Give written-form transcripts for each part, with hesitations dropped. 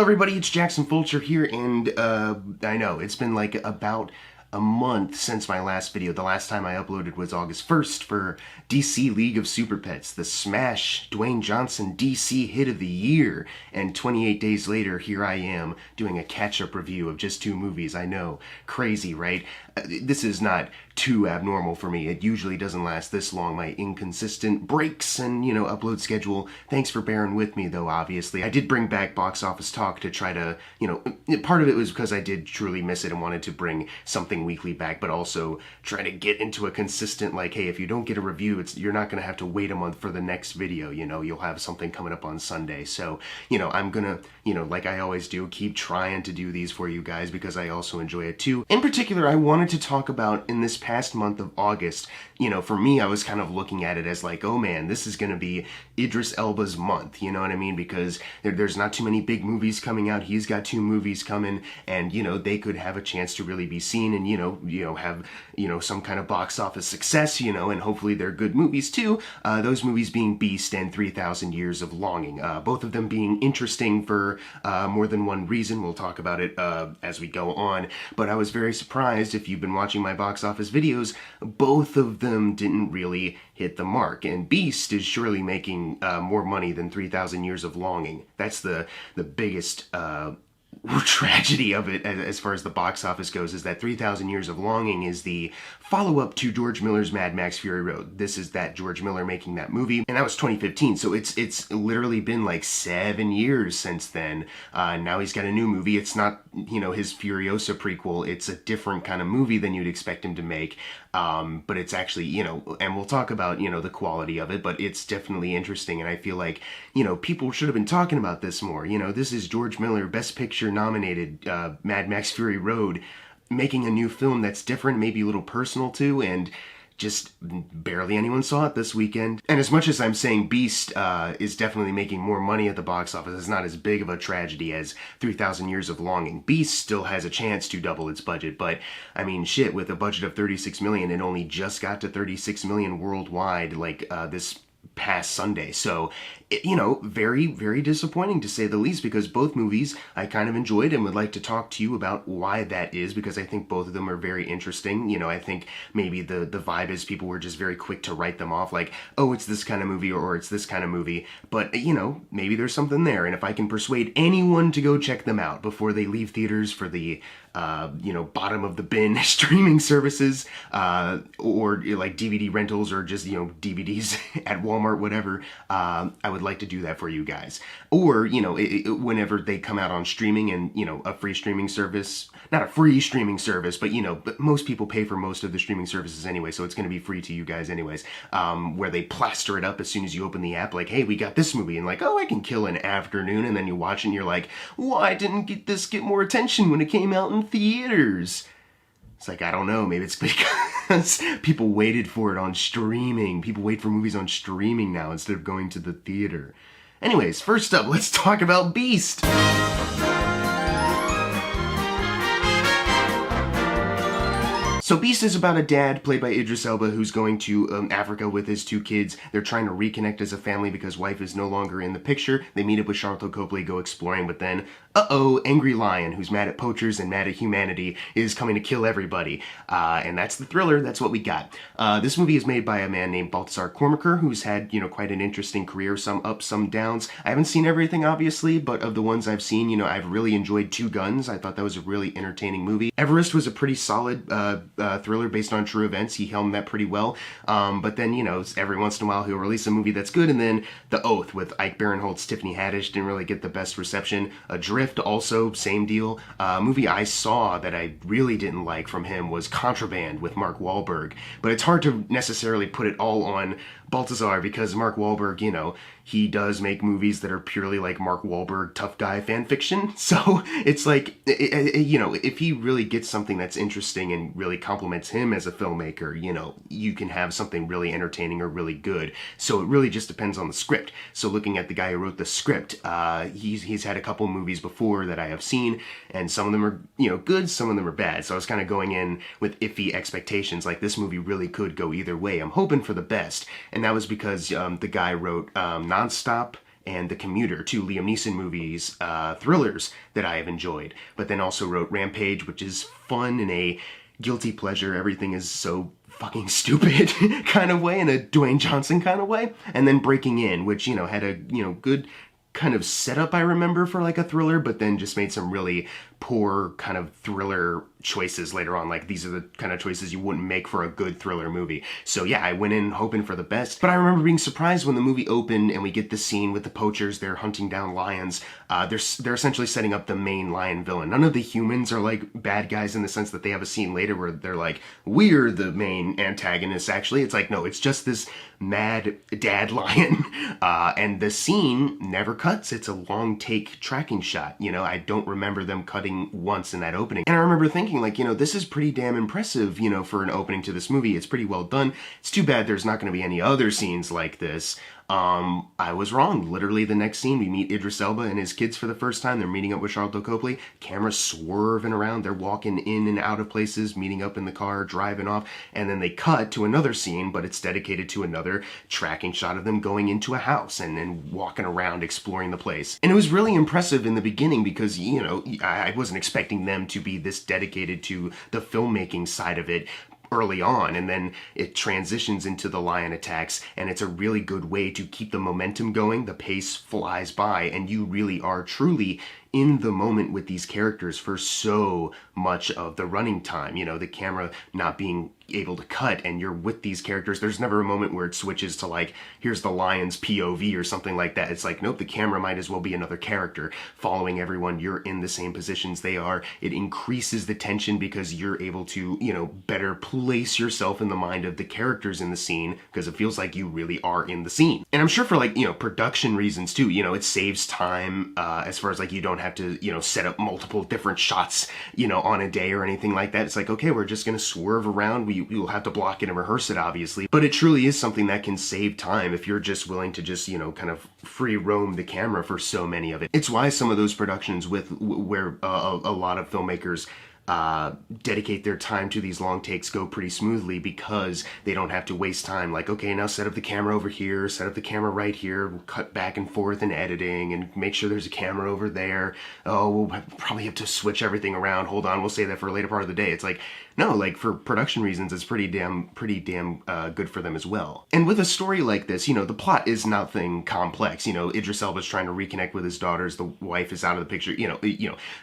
everybody, it's Jackson Fulcher here, and I know, it's been like about a month since my last video. The last time I uploaded was August 1st for DC League of Super Pets, the smash Dwayne Johnson DC hit of the year. And 28 days later, here I am doing a catch-up review of just 2 movies. I know, crazy, right? This is not too abnormal for me. It usually doesn't last this long. My inconsistent breaks and, upload schedule. Thanks for bearing with me, though, obviously. I did bring back Box Office Talk to try to, part of it was because I did truly miss it and wanted to bring something weekly back, but also try to get into a consistent, like, hey, if you don't get a review, you're not going to have to wait a month for the next video, you'll have something coming up on Sunday. So, I'm gonna, like I always do, keep trying to do these for you guys because I also enjoy it too. In particular, I wanted to talk about in this past month of August, for me, I was kind of looking at it as like, oh man, this is going to be Idris Elba's month, you know what I mean? Because there's not too many big movies coming out. He's got 2 movies coming, and, they could have a chance to really be seen and, have, some kind of box office success, and hopefully they're good movies too. Those movies being Beast and 3,000 Years of Longing. Both of them being interesting for more than one reason. We'll talk about it as we go on. But I was very surprised, if you've been watching my box office videos, both of them didn't really hit the mark. And Beast is surely making more money than 3,000 Years of Longing. That's the biggest tragedy of it as far as the box office goes, is that 3,000 Years of Longing is the follow-up to George Miller's Mad Max Fury Road. This is that George Miller making that movie, and that was 2015, so it's literally been like 7 years since then. Now he's got a new movie. It's not, his Furiosa prequel. It's a different kind of movie than you'd expect him to make, but it's actually, and we'll talk about, the quality of it, but it's definitely interesting, and I feel like, people should have been talking about this more. This is George Miller, Best Picture nominated, Mad Max Fury Road, making a new film that's different, maybe a little personal too, and just barely anyone saw it this weekend. And as much as I'm saying Beast is definitely making more money at the box office, it's not as big of a tragedy as 3,000 Years of Longing. Beast still has a chance to double its budget, but I mean, shit, with a budget of 36 million, it only just got to 36 million worldwide, like this past Sunday. So, very, very disappointing to say the least, because both movies I kind of enjoyed and would like to talk to you about why that is, because I think both of them are very interesting. I think maybe the vibe is people were just very quick to write them off like, oh, it's this kind of movie or it's this kind of movie. But, maybe there's something there. And if I can persuade anyone to go check them out before they leave theaters for the bottom of the bin streaming services, or like DVD rentals, or just, DVDs at Walmart, whatever, I would like to do that for you guys. Or, whenever they come out on streaming and, a free streaming service, not a free streaming service, but, but most people pay for most of the streaming services anyway, so it's going to be free to you guys anyways, where they plaster it up as soon as you open the app, like, hey, we got this movie, and like, oh, I can kill an afternoon, and then you watch it and you're like, why didn't this get more attention when it came out in theaters? It's like, I don't know, maybe it's because people waited for it on streaming. People wait for movies on streaming now instead of going to the theater. Anyways, first up, let's talk about Beast. So Beast is about a dad, played by Idris Elba, who's going to Africa with his 2 kids. They're trying to reconnect as a family because wife is no longer in the picture. They meet up with Charlotte Copley, go exploring, but then, Angry Lion, who's mad at poachers and mad at humanity, is coming to kill everybody. And that's the thriller. That's what we got. This movie is made by a man named Baltasar Kormaker, who's had, quite an interesting career, some ups, some downs. I haven't seen everything, obviously, but of the ones I've seen, I've really enjoyed Two Guns. I thought that was a really entertaining movie. Everest was a pretty solid thriller based on true events. He helmed that pretty well. But then, every once in a while he'll release a movie that's good, and then The Oath with Ike Barinholtz, Tiffany Haddish didn't really get the best reception. Adrift, also, same deal. A movie I saw that I really didn't like from him was Contraband with Mark Wahlberg. But it's hard to necessarily put it all on Baltasar because Mark Wahlberg, he does make movies that are purely like Mark Wahlberg tough guy fan fiction. So it's like, if he really gets something that's interesting and really complements him as a filmmaker, you can have something really entertaining or really good. So it really just depends on the script. So looking at the guy who wrote the script, he's had a couple movies before that I have seen, and some of them are, good, some of them are bad. So I was kind of going in with iffy expectations, like this movie really could go either way. I'm hoping for the best. And that was because the guy wrote Nonstop and The Commuter, two Liam Neeson movies, thrillers that I have enjoyed. But then also wrote Rampage, which is fun in a guilty pleasure, everything is so fucking stupid kind of way, in a Dwayne Johnson kind of way. And then Breaking In, which, had a, good kind of setup, I remember, for like a thriller, but then just made some really poor kind of thriller choices later on. Like, these are the kind of choices you wouldn't make for a good thriller movie. So yeah, I went in hoping for the best, but I remember being surprised when the movie opened and we get the scene with the poachers. They're hunting down lions. They're essentially setting up the main lion villain. None of the humans are like bad guys in the sense that they have a scene later where they're like, we're the main antagonists. Actually, it's like, no, it's just this mad dad lion. And the scene never cuts. It's a long take tracking shot. I don't remember them cutting once in that opening. And I remember thinking, like, this is pretty damn impressive, for an opening to this movie. It's pretty well done. It's too bad there's not going to be any other scenes like this. I was wrong. Literally the next scene, we meet Idris Elba and his kids for the first time. They're meeting up with Charlotte Copley. Camera swerving around. They're walking in and out of places, meeting up in the car, driving off. And then they cut to another scene, but it's dedicated to another tracking shot of them going into a house and then walking around, exploring the place. And it was really impressive in the beginning because, I wasn't expecting them to be this dedicated to the filmmaking side of it early on, and then it transitions into the lion attacks, and it's a really good way to keep the momentum going. The pace flies by, and you really are truly in the moment with these characters for so much of the running time. The camera not being able to cut, and you're with these characters. There's never a moment where it switches to like, here's the lion's POV or something like that. It's like, nope, the camera might as well be another character following everyone. You're in the same positions they are. It increases the tension because you're able to, better place yourself in the mind of the characters in the scene, because it feels like you really are in the scene. And I'm sure for like, production reasons too, it saves time, as far as like, you don't have to, set up multiple different shots, on a day or anything like that. It's like, okay, we're just going to swerve around. You'll have to block it and rehearse it, obviously. But it truly is something that can save time if you're just willing to just, kind of free roam the camera for so many of it. It's why some of those productions where a lot of filmmakers dedicate their time to these long takes go pretty smoothly, because they don't have to waste time. Like, okay, now set up the camera over here, set up the camera right here, we'll cut back and forth in editing and make sure there's a camera over there. Oh, we'll probably have to switch everything around. Hold on, we'll save that for a later part of the day. It's like, no, like for production reasons, it's pretty damn good for them as well. And with a story like this, the plot is nothing complex. Idris Elba's trying to reconnect with his daughters. The wife is out of the picture.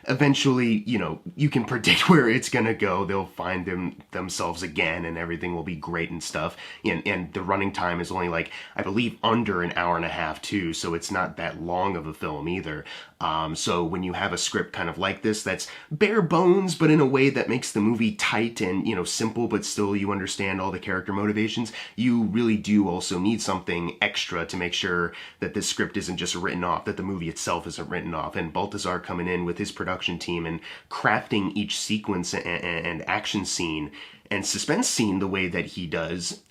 Eventually, you can predict where it's gonna go. They'll find themselves again, and everything will be great and stuff. And the running time is only like, I believe, under an hour and a half too, so it's not that long of a film either. So when you have a script kind of like this, that's bare bones, but in a way that makes the movie tight and, simple, but still you understand all the character motivations, you really do also need something extra to make sure that this script isn't just written off, that the movie itself isn't written off. And Balthazar coming in with his production team and crafting each sequence and action scene and suspense scene the way that he does,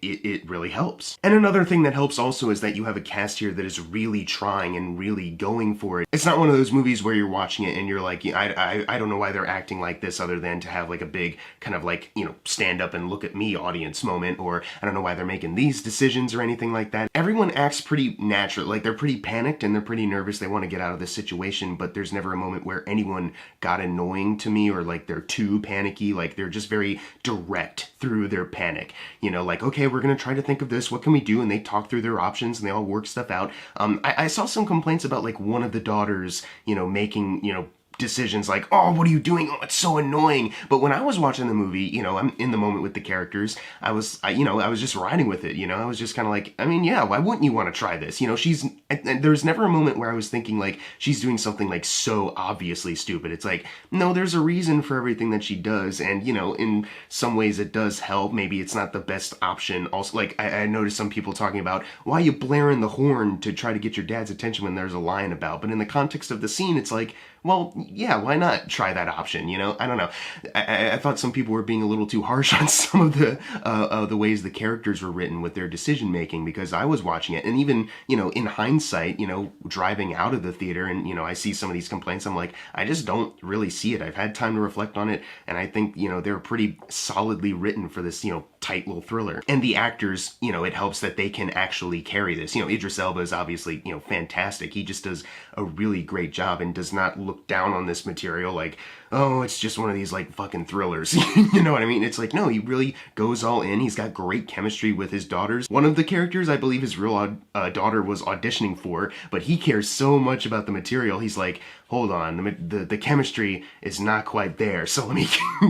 it really helps. And another thing that helps also is that you have a cast here that is really trying and really going for it. It's not one of those movies where you're watching it and you're like, I don't know why they're acting like this, other than to have like a big kind of like, stand up and look at me audience moment, or I don't know why they're making these decisions or anything like that. Everyone acts pretty natural. Like, they're pretty panicked and they're pretty nervous. They want to get out of this situation, but there's never a moment where anyone got annoying to me or like they're too panicky. Like, they're just very direct through their panic. Like, okay, we're gonna try to think of this, what can we do? And they talk through their options and they all work stuff out. I saw some complaints about like one of the daughters, making, decisions like, oh, what are you doing? Oh, it's so annoying. But when I was watching the movie, I'm in the moment with the characters. I was just riding with it. I was just kind of like, I mean, yeah, why wouldn't you want to try this? And there's never a moment where I was thinking like she's doing something like so obviously stupid. It's like, no, there's a reason for everything that she does. And, in some ways it does help. Maybe it's not the best option. Also, like, I noticed some people talking about, why are you blaring the horn to try to get your dad's attention when there's a lion about? But in the context of the scene, it's like, well, yeah, why not try that option? I don't know. I thought some people were being a little too harsh on some of the ways the characters were written with their decision making, because I was watching it, and even, in hindsight, driving out of the theater, and, I see some of these complaints, I'm like, I just don't really see it. I've had time to reflect on it, and I think, they're pretty solidly written for this, tight little thriller. And the actors, you know, it helps that they can actually carry this. You know, Idris Elba is obviously, you know, fantastic. He just does a really great job and does not look down on this material like, oh, it's just one of these like fucking thrillers. You know what I mean? It's like, no, he really goes all in. He's got great chemistry with his daughters. One of the characters I believe his real daughter was auditioning for, but he cares so much about the material. He's like, hold on, the chemistry is not quite there, so let me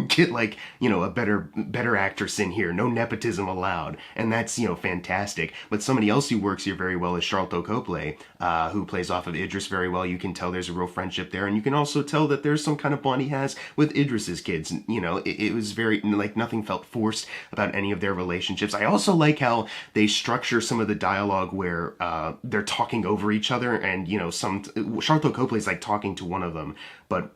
get like, you know, a better actress in here. No nepotism allowed. And that's, you know, fantastic. But somebody else who works here very well is Sharlto Copley, who plays off of Idris very well. You can tell there's a real friendship there, and you can also tell that there's some kind of bond he has with Idris's kids. You know, it was very, like, nothing felt forced about any of their relationships. I also like how they structure some of the dialogue where they're talking over each other, and, you know, Sharlto Copley's like talking to one of them, but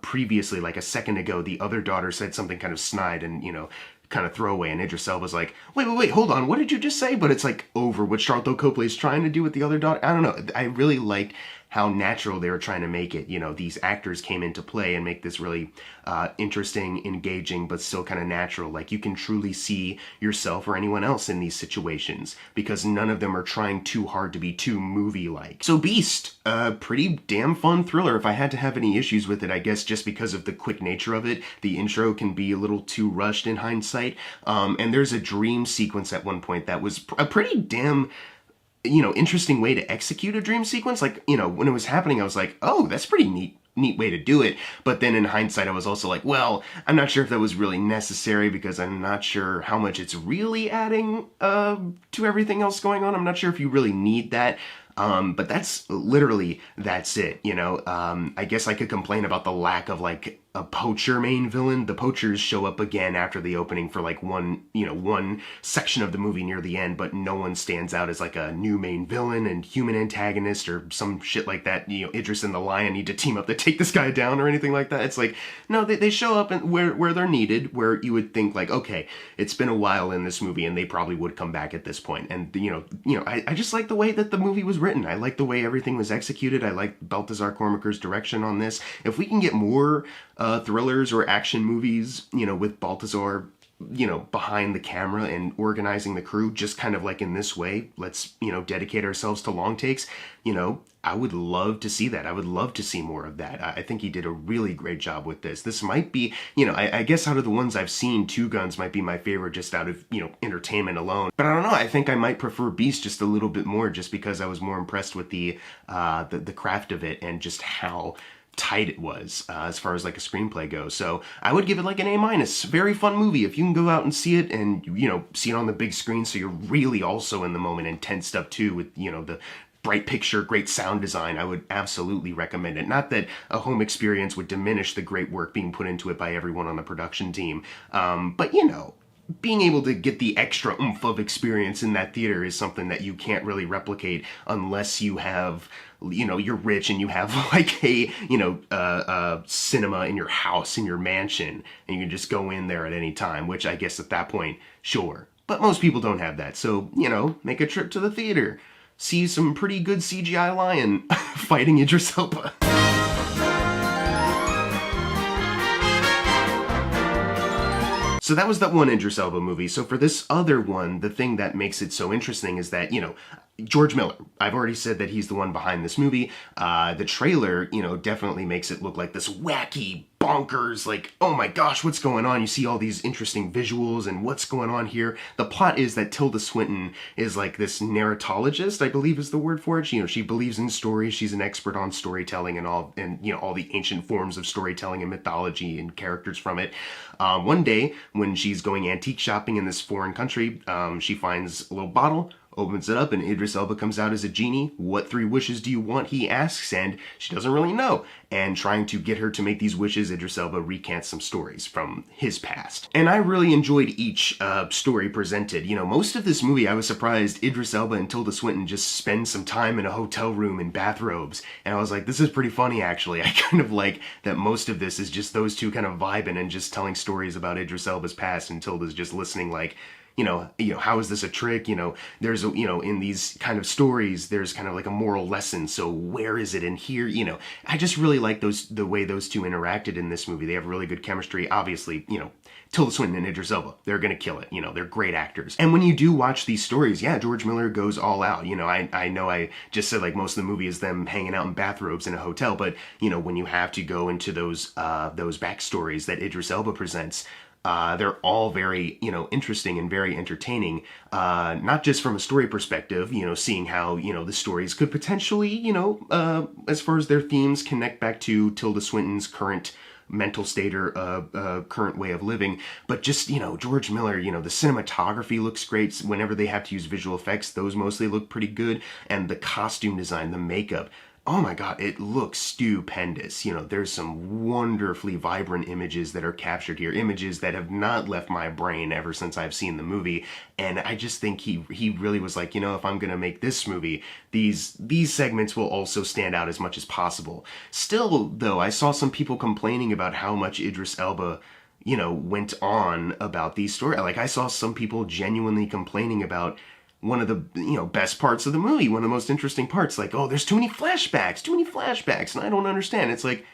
previously, like a second ago, the other daughter said something kind of snide and, you know, kind of throwaway, and Idris Elba's like, wait, hold on, what did you just say? But it's like over what Sharlto Copley's trying to do with the other daughter. I don't know. I really liked how natural they were trying to make it. You know, these actors came into play and make this really interesting, engaging, but still kind of natural. Like, you can truly see yourself or anyone else in these situations because none of them are trying too hard to be too movie-like. So Beast, a pretty damn fun thriller. If I had to have any issues with it, I guess just because of the quick nature of it, the intro can be a little too rushed in hindsight. And there's a dream sequence at one point that was a pretty damn, you know, interesting way to execute a dream sequence. Like, you know, when it was happening, I was like, oh, that's pretty neat way to do it. But then in hindsight, I was also like, well, I'm not sure if that was really necessary because I'm not sure how much it's really adding to everything else going on. I'm not sure if you really need that. But that's it, you know. I guess I could complain about the lack of like a poacher main villain. The poachers show up again after the opening for like one section of the movie near the end, but no one stands out as like a new main villain and human antagonist or some shit like that. You know, Idris and the Lion need to team up to take this guy down or anything like that. It's like, no, they show up and where they're needed, where you would think like, okay, it's been a while in this movie and they probably would come back at this point. And you know, I just like the way that the movie was written. I like the way everything was executed. I like Balthazar Kormaker's direction on this. If we can get more thrillers or action movies, you know, with Balthazar, you know, behind the camera and organizing the crew, just kind of like in this way, let's, you know, dedicate ourselves to long takes, you know, I would love to see that. I would love to see more of that. I think he did a really great job with this. This might be, you know, I guess out of the ones I've seen, Two Guns might be my favorite just out of, you know, entertainment alone. But I don't know, I think I might prefer Beast just a little bit more just because I was more impressed with the craft of it and just how tight it was as far as like a screenplay goes. So I would give it like an A-. Very fun movie. If you can go out and see it and, you know, see it on the big screen so you're really also in the moment and tensed up too with, you know, the bright picture, great sound design, I would absolutely recommend it. Not that a home experience would diminish the great work being put into it by everyone on the production team, but you know, being able to get the extra oomph of experience in that theater is something that you can't really replicate unless you have, you know, you're rich and you have like a, you know, cinema in your house, in your mansion, and you can just go in there at any time, which I guess at that point, sure. But most people don't have that. So, you know, make a trip to the theater. See some pretty good CGI lion fighting Idris Elba. So that was that one Idris Elba movie. So for this other one, the thing that makes it so interesting is that, you know, George Miller, I've already said that he's the one behind this movie. The trailer, you know, definitely makes it look like this wacky, bonkers, like, oh my gosh, what's going on? You see all these interesting visuals and what's going on here. The plot is that Tilda Swinton is like this narratologist, I believe is the word for it. You know, she believes in stories. She's an expert on storytelling and all, and, you know, all the ancient forms of storytelling and mythology and characters from it. One day, when she's going antique shopping in this foreign country, she finds a little bottle, opens it up, and Idris Elba comes out as a genie. What 3 wishes do you want? He asks, and she doesn't really know. And trying to get her to make these wishes, Idris Elba recants some stories from his past. And I really enjoyed each story presented. You know, most of this movie, I was surprised Idris Elba and Tilda Swinton just spend some time in a hotel room in bathrobes. And I was like, this is pretty funny, actually. I kind of like that most of this is just those two kind of vibing and just telling stories about Idris Elba's past, and Tilda's just listening like, how is this a trick? There's in these kind of stories, there's kind of like a moral lesson. So where is it in here? I just really like the way those two interacted in this movie. They have really good chemistry. Obviously, Tilda Swinton and Idris Elba, they're gonna kill it. They're great actors. And when you do watch these stories, yeah, George Miller goes all out. I know I just said like most of the movie is them hanging out in bathrobes in a hotel, but when you have to go into those backstories that Idris Elba presents, they're all very, interesting and very entertaining. Not just from a story perspective, seeing how, the stories could potentially, as far as their themes connect back to Tilda Swinton's current mental state or current way of living, but just George Miller, the cinematography looks great. Whenever they have to use visual effects, those mostly look pretty good, and the costume design, the makeup, oh my god, it looks stupendous. There's some wonderfully vibrant images that are captured here, images that have not left my brain ever since I've seen the movie. And I just think he really was like, if I'm gonna make this movie, these segments will also stand out as much as possible. Still, though, I saw some people complaining about how much Idris Elba went on about these stories. Like, I saw some people genuinely complaining about one of the best parts of the movie, one of the most interesting parts, like, oh, there's too many flashbacks, and I don't understand. It's like,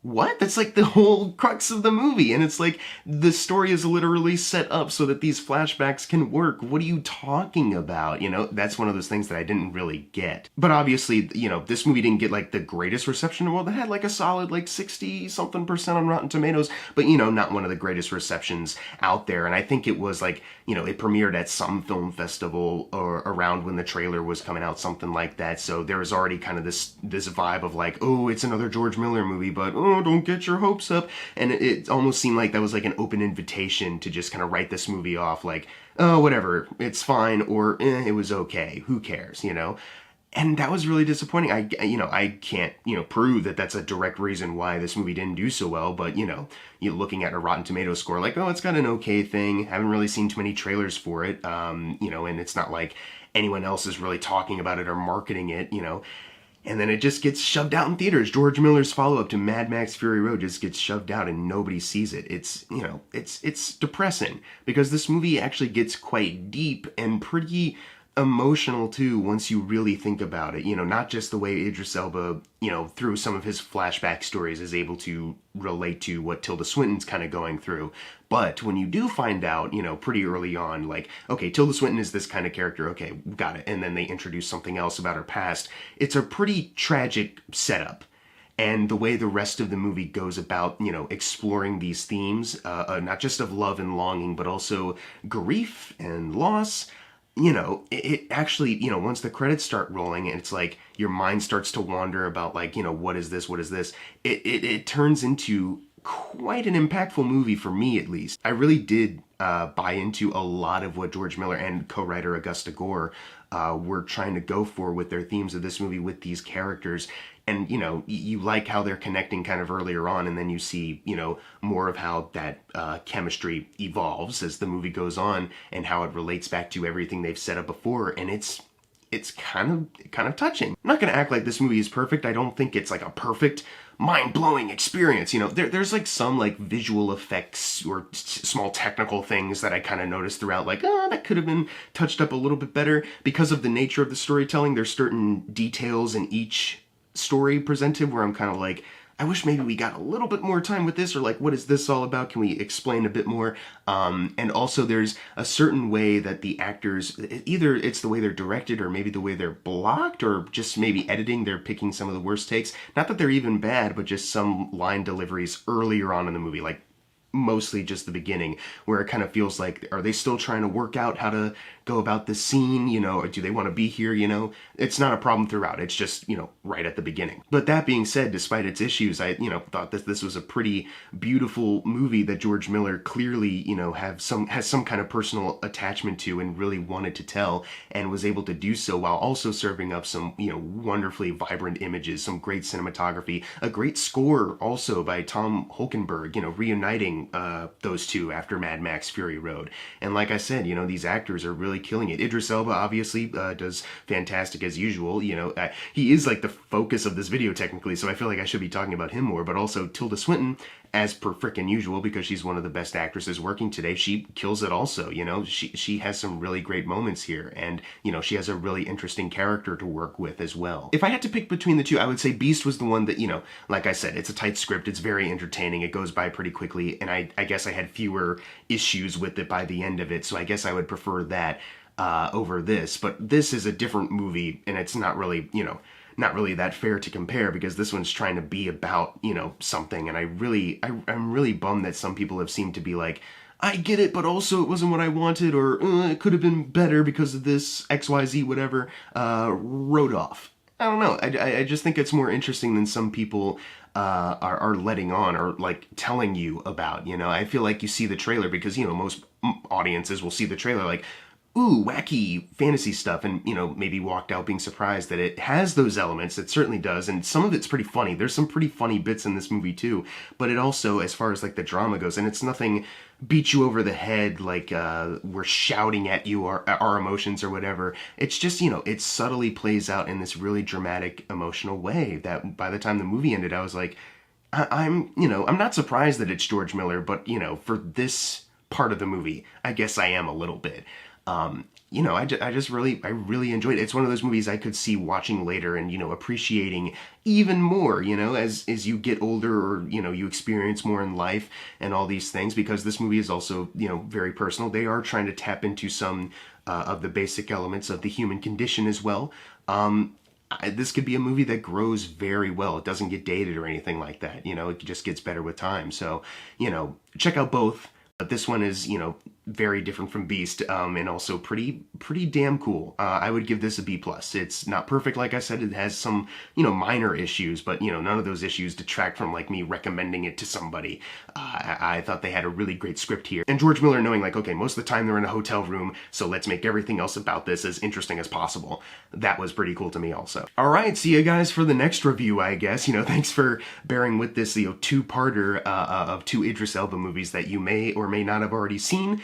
what? That's like the whole crux of the movie, and it's like the story is literally set up so that these flashbacks can work. What are you talking about? That's one of those things that I didn't really get. But obviously, this movie didn't get like the greatest reception in the world. It had like a solid like 60-something% on Rotten Tomatoes, but not one of the greatest receptions out there. And I think it was like, it premiered at some film festival or around when the trailer was coming out, something like that. So there was already kind of this vibe of like, oh, it's another George Miller movie, but oh, don't get your hopes up. And it almost seemed like that was like an open invitation to just kind of write this movie off like, oh, whatever, it's fine, or it was okay, who cares, And that was really disappointing. I can't, prove that that's a direct reason why this movie didn't do so well, but, you're looking at a Rotten Tomatoes score, like, oh, it's got an okay thing. Haven't really seen too many trailers for it, and it's not like anyone else is really talking about it or marketing it, And then it just gets shoved out in theaters. George Miller's follow-up to Mad Max Fury Road just gets shoved out and nobody sees it. It's, it's depressing because this movie actually gets quite deep and pretty emotional too once you really think about it. Not just the way Idris Elba, through some of his flashback stories is able to relate to what Tilda Swinton's kind of going through, but when you do find out, pretty early on, like, okay, Tilda Swinton is this kind of character, okay, got it, and then they introduce something else about her past, it's a pretty tragic setup. And the way the rest of the movie goes about, exploring these themes, not just of love and longing, but also grief and loss, it actually, once the credits start rolling and it's like your mind starts to wander about like, what is this? It turns into quite an impactful movie for me, at least. I really did buy into a lot of what George Miller and co-writer Augusta Gore were trying to go for with their themes of this movie with these characters. And, you like how they're connecting kind of earlier on, and then you see, more of how that chemistry evolves as the movie goes on and how it relates back to everything they've set up before. And it's kind of touching. I'm not going to act like this movie is perfect. I don't think it's like a perfect, mind-blowing experience. There's like some like visual effects or small technical things that I kind of noticed throughout, like, oh, that could have been touched up a little bit better. Because of the nature of the storytelling, there's certain details in each story presented where I'm kind of like, I wish maybe we got a little bit more time with this, or like, what is this all about? Can we explain a bit more? And also there's a certain way that the actors, either it's the way they're directed or maybe the way they're blocked or just maybe editing, they're picking some of the worst takes. Not that they're even bad, but just some line deliveries earlier on in the movie, like mostly just the beginning, where it kind of feels like, are they still trying to work out how to go about the scene, or do they want to be here, It's not a problem throughout. It's just, right at the beginning. But that being said, despite its issues, I, thought that this was a pretty beautiful movie that George Miller clearly, has some kind of personal attachment to and really wanted to tell, and was able to do so while also serving up some, wonderfully vibrant images, some great cinematography, a great score also by Tom Holkenborg, reuniting those two after Mad Max Fury Road. And like I said, these actors are really killing it. Idris Elba obviously does fantastic as usual. He is like the focus of this video technically, so I feel like I should be talking about him more, but also Tilda Swinton, as per frickin' usual, because she's one of the best actresses working today, she kills it also, you know? She has some really great moments here, and, you know, she has a really interesting character to work with as well. If I had to pick between the two, I would say Beast was the one that, you know, like I said, it's a tight script, it's very entertaining, it goes by pretty quickly, and I guess I had fewer issues with it by the end of it, so I guess I would prefer that over this. But this is a different movie, and it's not really, you know, not really that fair to compare, because this one's trying to be about, you know, something, and I'm really bummed that some people have seemed to be like, I get it, but also it wasn't what I wanted, or it could have been better because of this XYZ whatever, wrote off. I don't know. I just think it's more interesting than some people are letting on, or like telling you about, you know? I feel like you see the trailer, because, you know, most audiences will see the trailer like, ooh, wacky fantasy stuff, and, you know, maybe walked out being surprised that it has those elements. It certainly does, and some of it's pretty funny. There's some pretty funny bits in this movie too, but it also, as far as like the drama goes, and it's nothing beat you over the head like we're shouting at you our emotions or whatever. It's just, you know, it subtly plays out in this really dramatic, emotional way that by the time the movie ended, I was like, I'm not surprised that it's George Miller, but, you know, for this part of the movie, I guess I am a little bit. You know, I really enjoyed it. It's one of those movies I could see watching later and, you know, appreciating even more, you know, as you get older, or, you know, you experience more in life and all these things, because this movie is also, you know, very personal. They are trying to tap into some of the basic elements of the human condition as well. This could be a movie that grows very well. It doesn't get dated or anything like that. You know, it just gets better with time. So, you know, check out both. But this one is, you know, very different from Beast, and also pretty damn cool. I would give this a B+. It's not perfect, like I said. It has some, you know, minor issues, but, you know, none of those issues detract from, like, me recommending it to somebody. I thought they had a really great script here. And George Miller knowing, like, okay, most of the time they're in a hotel room, so let's make everything else about this as interesting as possible. That was pretty cool to me also. All right, see you guys for the next review, I guess. You know, thanks for bearing with this, you know, two-parter of two Idris Elba movies that you may or may not have already seen.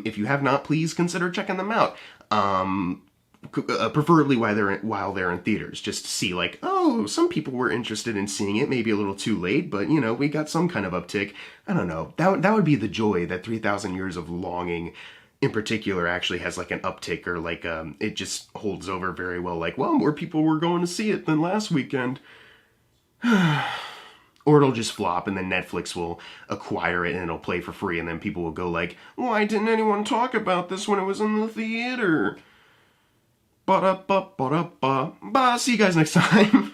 If you have not, please consider checking them out. Preferably while they're in theaters, just to see, like, oh, some people were interested in seeing it, maybe a little too late, but, you know, we got some kind of uptick. I don't know. That would be the joy that 3,000 Years of Longing in particular actually has, like, an uptick, or like it just holds over very well. Like, well, more people were going to see it than last weekend. Or it'll just flop, and then Netflix will acquire it and it'll play for free, and then people will go like, why didn't anyone talk about this when it was in the theater? Ba-da-ba-ba-da-ba. Bye, see you guys next time.